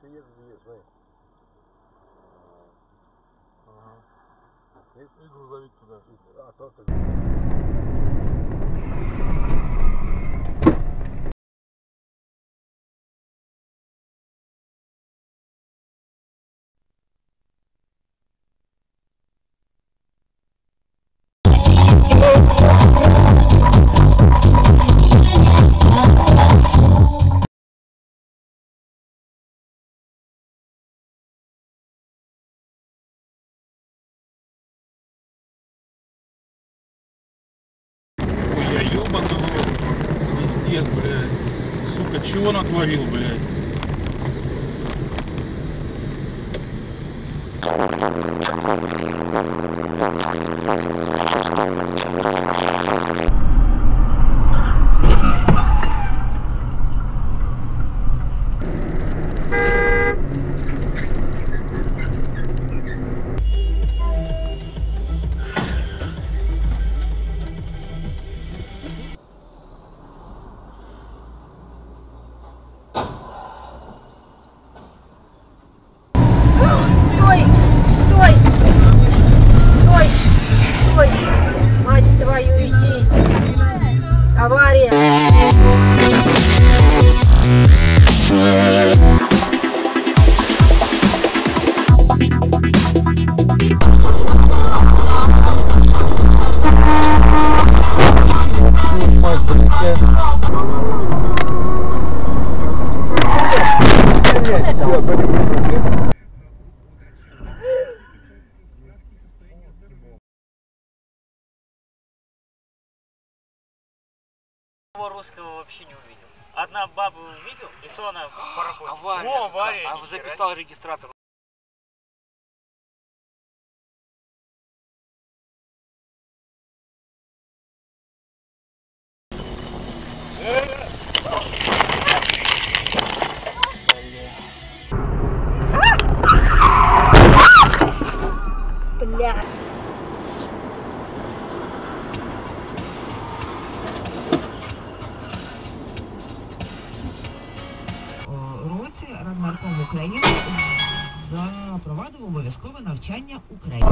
еще есть, где есть, знаешь. Ага. Есть? И грузовик туда. А, то-то. Ёбаный в рот. Пиздец, блядь. Сука, чего натворил, блядь? Авария! Русского вообще не увидел. Одна баба увидел, и то она пароход. Авария. О, авария. А записал регистратор. Бля. Році Радмарком України запровадив обов'язкове навчання України.